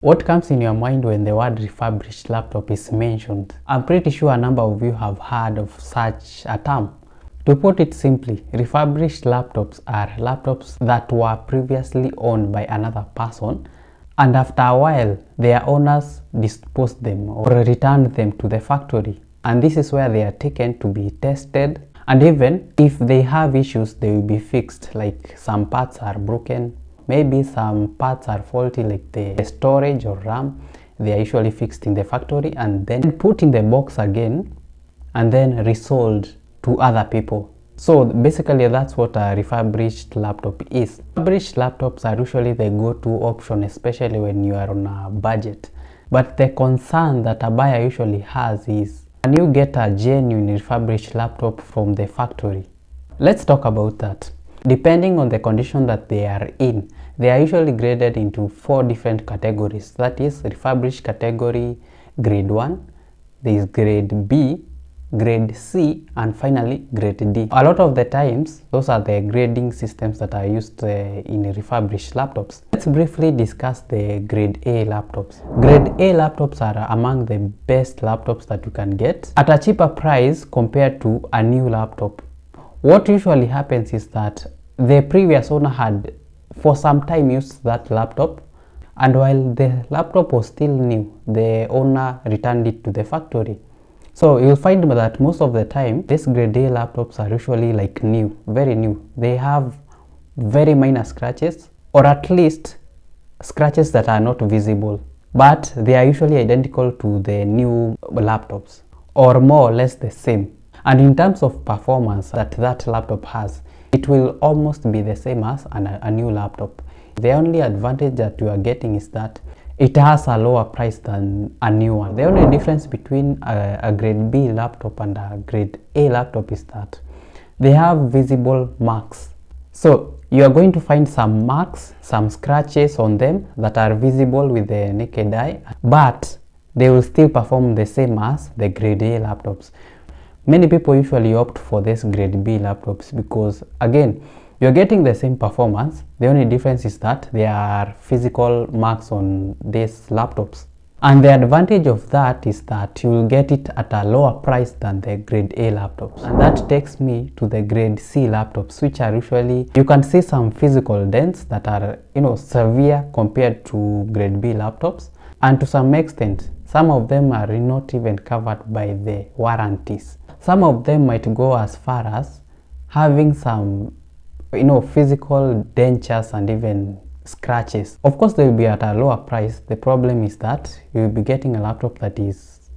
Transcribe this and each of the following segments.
What comes in your mind when the word refurbished laptop is mentioned? I'm pretty sure a number of you have heard of such a term. To put it simply, refurbished laptops are laptops that were previously owned by another person, and after a while their owners disposed them or returned them to the factory, and this is where they are taken to be tested, and even if they have issues they will be fixed, like some parts are broken, maybe some parts are faulty like the storage or RAM. They are usually fixed in the factory and then put in the box again and then resold to other people. So basically that's what a refurbished laptop is. Refurbished laptops are usually the go-to option, especially when you are on a budget. But the concern that a buyer usually has is, can you get a genuine refurbished laptop from the factory? Let's talk about that. Depending on the condition that they are in, they are usually graded into 4 different categories. That is refurbished category, grade 1, there is grade B, grade C, and finally grade D. A lot of the times those are the grading systems that are used in refurbished laptops. Let's briefly discuss the grade A laptops. Grade A laptops are among the best laptops that you can get at a cheaper price compared to a new laptop. What usually happens is that the previous owner had for some time used that laptop, and while the laptop was still new, the owner returned it to the factory. So you'll find that most of the time these grade A laptops are usually like new, very new. They have very minor scratches, or at least scratches that are not visible, but they are usually identical to the new laptops or more or less the same. And in terms of performance that laptop has, it will almost be the same as a new laptop. The only advantage that you are getting is that it has a lower price than a new one. The only difference between a grade B laptop and a grade A laptop is that they have visible marks. So you are going to find some marks, some scratches on them that are visible with the naked eye, but they will still perform the same as the grade A laptops. Many people usually opt for this grade B laptops because, again, you're getting the same performance. The only difference is that there are physical marks on these laptops. And the advantage of that is that you will get it at a lower price than the grade A laptops. And that takes me to the grade C laptops, which are usually, you can see some physical dents that are, severe compared to grade B laptops. And to some extent, some of them are not even covered by the warranties. Some of them might go as far as having some, physical dentures and even scratches. Of course, they will be at a lower price. The problem is that you will be getting a laptop that is,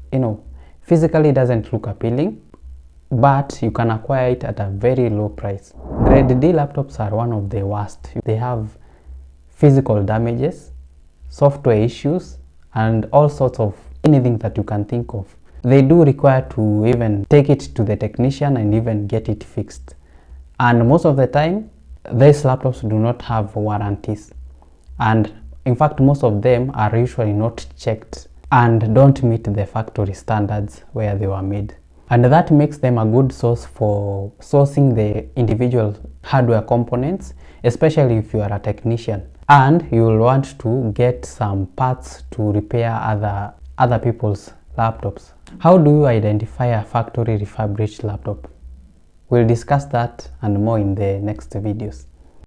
physically doesn't look appealing, but you can acquire it at a very low price. Grade D laptops are one of the worst. They have physical damages, software issues, and all sorts of anything that you can think of. They do require to even take it to the technician and even get it fixed. And most of the time, these laptops do not have warranties. And in fact, most of them are usually not checked and don't meet the factory standards where they were made. And that makes them a good source for sourcing the individual hardware components, especially if you are a technician. And you will want to get some parts to repair other people's laptops. How do you identify a factory refurbished laptop? We'll discuss that and more in the next videos.